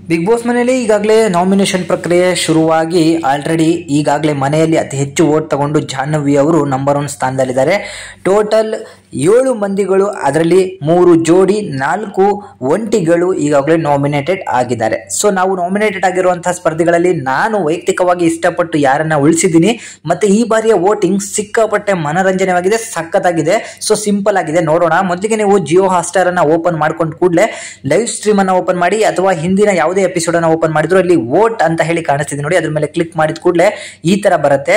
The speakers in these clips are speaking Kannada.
ಬಿಗ್ ಬಾಸ್ ಮನೆಯಲ್ಲಿ ಈಗಾಗಲೇ ನಾಮಿನೇಷನ್ ಪ್ರಕ್ರಿಯೆ ಶುರುವಾಗಿ ಆಲ್ರೆಡಿ ಈಗಾಗಲೇ ಮನೆಯಲ್ಲಿ ಅತಿ ಹೆಚ್ಚು ವೋಟ್ ತಗೊಂಡು ಜಾಹ್ನವಿ ಅವರು ನಂಬರ್ 1 ಸ್ಥಾನದಲ್ಲಿದ್ದಾರೆ. ಟೋಟಲ್ 7 ಮಂದಿಗಳು, ಅದರಲ್ಲಿ 3 ಜೋಡಿ 4 ಒಂಟಿಗಳು ಈಗಾಗಲೇ ನಾಮಿನೇಟೆಡ್ ಆಗಿದ್ದಾರೆ. ಸೊ ನಾವು ನಾಮಿನೇಟೆಡ್ ಆಗಿರುವಂತಹ ಸ್ಪರ್ಧಿಗಳಲ್ಲಿ ನಾನು ವೈಯಕ್ತಿಕವಾಗಿ ಇಷ್ಟಪಟ್ಟು ಯಾರನ್ನ ಉಳಿಸಿದ್ದೀನಿ. ಮತ್ತೆ ಈ ಬಾರಿಯ ವೋಟಿಂಗ್ ಸಿಕ್ಕಾಪಟ್ಟೆ ಮನರಂಜನೆವಾಗಿದೆ, ಸಖತ್ತಾಗಿದೆ. ಸೊ ಸಿಂಪಲ್ ಆಗಿದೆ, ನೋಡೋಣ. ಮೊದಲಿಗೆ ನೀವು ಜಿಯೋ ಹಾಟ್‌ಸ್ಟಾರ್ ಅನ್ನ ಓಪನ್ ಮಾಡ್ಕೊಂಡು ಕೂಡಲೇ ಲೈವ್ ಸ್ಟ್ರೀಮ್ ಅನ್ನ ಓಪನ್ ಮಾಡಿ, ಅಥವಾ ಹಿಂದಿನ ಯಾವುದೇ ಎಪಿಸೋಡ್ ಅನ್ನ ಓಪನ್ ಮಾಡಿದ್ರು ಅಲ್ಲಿ ವೋಟ್ ಅಂತ ಹೇಳಿ ಕಾಣಿಸ್ತಿದೆ ನೋಡಿ, ಅದ್ರ ಮೇಲೆ ಕ್ಲಿಕ್ ಮಾಡಿದ ಕೂಡಲೇ ಈ ತರ ಬರುತ್ತೆ.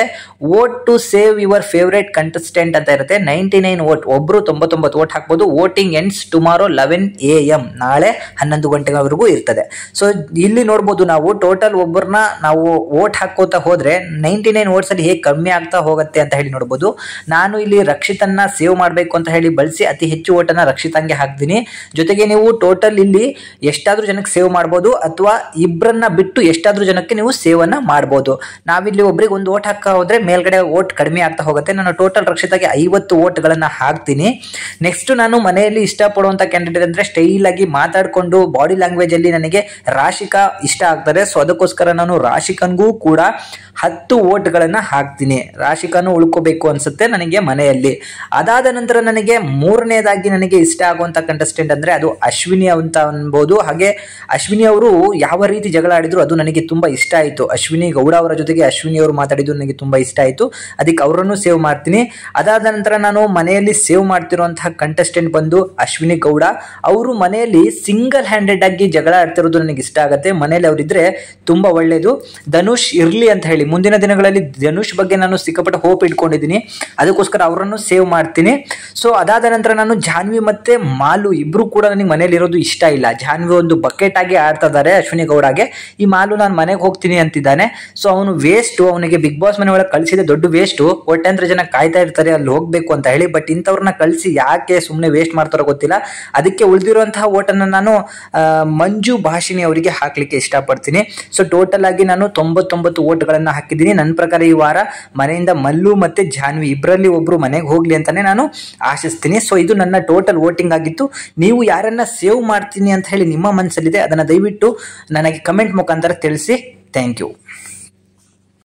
Vote to save your favourite contestant ಅಂತ ಇರುತ್ತೆ. 99 ವೋಟ್, ಒಬ್ರು 99 ವೋಟ್ ಹಾಕ್ಬೋದು. ವೋಟಿಂಗ್ ಎಂಡ್ಸ್ ಟುಮಾರೋ 11 AM, ನಾಳೆ 11 ಗಂಟೆವರೆಗೂ ಇರ್ತದೆ. ಸೊ ಇಲ್ಲಿ ನೋಡ್ಬೋದು ನಾವು ಟೋಟಲ್ ಒಬ್ಬರನ್ನ ನಾವು ವೋಟ್ ಹಾಕೋತಾ ಹೋದ್ರೆ 99 ವೋಟ್ಸ್ ಅಲ್ಲಿ ಹೇಗೆ ಕಮ್ಮಿ ಆಗ್ತಾ ಹೋಗುತ್ತೆ ಅಂತ ಹೇಳಿ ನೋಡ್ಬೋದು. ನಾನು ಇಲ್ಲಿ ರಕ್ಷಿತನ್ನ ಸೇವ್ ಮಾಡಬೇಕು ಅಂತ ಹೇಳಿ ಬಳಸಿ ಅತಿ ಹೆಚ್ಚು ವೋಟ್ ಅನ್ನ ರಕ್ಷಿತಂಗೆ ಹಾಕ್ತೀನಿ. ಜೊತೆಗೆ ನೀವು ಟೋಟಲ್ ಇಲ್ಲಿ ಎಷ್ಟಾದ್ರೂ ಜನಕ್ಕೆ ಸೇವ್ ಮಾಡಬಹುದು, ಅಥವಾ ಇಬ್ಬರನ್ನ ಬಿಟ್ಟು ಎಷ್ಟಾದ್ರೂ ಜನಕ್ಕೆ ನೀವು ಸೇವ್ ಅನ್ನ ಮಾಡಬಹುದು. ನಾವಿಲ್ಲಿ ಒಬ್ರಿಗೆ ಒಂದು ವೋಟ್ ಹಾಕ ಹೋದ್ರೆ ಮೇಲ್ಗಡೆ ವೋಟ್ ಕಡಿಮೆ ಆಗ್ತಾ ಹೋಗುತ್ತೆ. ನಾನು ಟೋಟಲ್ ರಕ್ಷಿತಾಗೆ 50 ವೋಟ್ಗಳನ್ನ ಹಾಕ್ತೀನಿ. ನೆಕ್ಸ್ಟ್ ನಾನು ಮನೆಯಲ್ಲಿ ಇಷ್ಟಪಡುವಂತ ಕ್ಯಾಂಡಿಡೇಟ್ ಅಂದ್ರೆ ಸ್ಟೈಲ್ ಆಗಿ ಮಾತಾಡ್ಕೊಂಡು ಬಾಡಿ ಲ್ಯಾಂಗ್ವೇಜ್ ಅಲ್ಲಿ ನನಗೆ ರಾಶಿಕಾ ಇಷ್ಟ ಆಗ್ತಾರೆ. ಸೊ ಅದಕ್ಕೋಸ್ಕರ ನಾನು ರಾಶಿಕನ್ಗೂ ಕೂಡ 10 ವೋಟ್ಗಳನ್ನ ಹಾಕ್ತೀನಿ. ರಾಶಿಕಾನು ಉಳ್ಕೋಬೇಕು ಅನ್ಸುತ್ತೆ ನನಗೆ ಮನೆಯಲ್ಲಿ. ಅದಾದ ನಂತರ ನನಗೆ ಮೂರನೇದಾಗಿ ನನಗೆ ಇಷ್ಟ ಆಗುವಂತ ಕಂಟೆಸ್ಟೆಂಟ್ ಅಂದ್ರೆ ಅದು ಅಶ್ವಿನಿ ಅಂತ ಅನ್ಬೋದು. ಹಾಗೆ ಅಶ್ವಿನಿ ಅವರು ಯಾವ ರೀತಿ ಜಗಳ ಆಡಿದ್ರು ಅದು ನನಗೆ ತುಂಬಾ ಇಷ್ಟ ಆಯಿತು. ಅಶ್ವಿನಿ ಗೌಡ ಅವರ ಜೊತೆಗೆ ಅಶ್ವಿನಿ ಅವರು ಮಾತಾಡಿದ್ದು ನನಗೆ ತುಂಬಾ ಇಷ್ಟ ಆಯಿತು. ಅದಕ್ಕೆ ಅವರನ್ನು ಸೇವ್ ಮಾಡ್ತೀನಿ. ಅದಾದ ನಂತರ ನಾನು ಮನೆಯಲ್ಲಿ ಸೇವ್ ಮಾಡ್ತಿರುವಂತಹ ಕಂಟೆಸ್ಟೆಂಟ್ ಬಂದು ಅಶ್ವಿನಿ ಗೌಡ. ಅವರು ಮನೆಯಲ್ಲಿ ಸಿಂಗಲ್ ಹ್ಯಾಂಡೆಡ್ ಆಗಿ ಜಗಳ ಆಡ್ತಿರೋದು ನನಗೆ ಇಷ್ಟ ಆಗುತ್ತೆ. ಮನೆಯಲ್ಲಿ ಅವರಿದ್ರೆ ತುಂಬಾ ಒಳ್ಳೇದು. ಧನುಷ್ ಇರ್ಲಿ ಅಂತ ಹೇಳಿ ಮುಂದಿನ ದಿನಗಳಲ್ಲಿ ಧನುಷ್ ಬಗ್ಗೆ ನಾನು ಸಿಕ್ಕಾಪಟ್ಟೆ ಹೋಪ್ ಇಟ್ಕೊಂಡಿದ್ದೀನಿ. ಅದಕ್ಕೋಸ್ಕರ ಅವರನ್ನು ಸೇವ್ ಮಾಡ್ತೀನಿ. ಸೊ ಅದಾದ ನಂತರ ನಾನು ಜಾಹ್ನವಿ ಮತ್ತೆ ಮಾಲು ಇಬ್ರು ಕೂಡ ನನಗೆ ಮನೇಲಿ ಇರೋದು ಇಷ್ಟ ಇಲ್ಲ. ಜಾಹ್ನವಿ ಒಂದು ಬಕೆಟ್ ಆಗಿ ಆಡ್ತಾ ಇದ್ದಾರೆ ಅಶ್ವಿನಿ ಗೌಡಗೆ. ಈ ಮಾಲು ನಾನು ಮನೆಗೆ ಹೋಗ್ತೀನಿ ಅಂತಿದ್ದಾನೆ. ಸೊ ಅವನು ವೇಸ್ಟ್, ಅವನಿಗೆ ಬಿಗ್ ಬಾಸ್ ಮನೆ ಒಳಗೆ ಕಳಿಸಿದೆ ದೊಡ್ಡ ವೇಸ್ಟ್. ಒಟ್ಟಂದ್ರೆ ಜನ ಕಾಯ್ತಾ ಇರ್ತಾರೆ ಅಲ್ಲಿ ಹೋಗ್ಬೇಕು ಅಂತ ಹೇಳಿ. ಬಟ್ ಇಂಥವ್ರನ್ನ ಕಳಿಸಿ ಯಾಕೆ ಸುಮ್ಮನೆ ವೇಸ್ಟ್ ಮಾಡ್ತಾರೋ ಗೊತ್ತಿಲ್ಲ. ಅದಕ್ಕೆ ಉಳಿದಿರುವಂತಹ ಓಟನ್ನ ನಾನು ಮಂಜು ಭಾಷಿಣಿ ಅವರಿಗೆ ಹಾಕ್ಲಿಕ್ಕೆ ಇಷ್ಟಪಡ್ತೀನಿ. ಸೊ ಟೋಟಲ್ ಆಗಿ ನಾನು 99 ಓಟ್ಗಳನ್ನ ಹಾಕಿದ್ದೀನಿ. ನನ್ನ ಪ್ರಕಾರ ಈ ವಾರ ಮನೆಯಿಂದ ಮಲ್ಲು ಮತ್ತೆ ಜಾಹ್ನವಿ ಇಬ್ಬರಲ್ಲಿ ಒಬ್ರು ಮನೆಗೆ ಹೋಗ್ಲಿ ಅಂತಾನೆ ನಾನು ಆಶಿಸ್ತೀನಿ. ಸೊ ಇದು ನನ್ನ ಟೋಟಲ್ ವೋಟಿಂಗ್ ಆಗಿತ್ತು. ನೀವು ಯಾರನ್ನ ಸೇವ್ ಮಾಡ್ತೀನಿ ಅಂತ ಹೇಳಿ ನಿಮ್ಮ ಮನಸ್ಸಲ್ಲಿದೆ ಅದನ್ನ ದಯವಿಟ್ಟು ನನಗೆ ಕಮೆಂಟ್ ಮುಖಾಂತರ ತಿಳಿಸಿ. Thank you.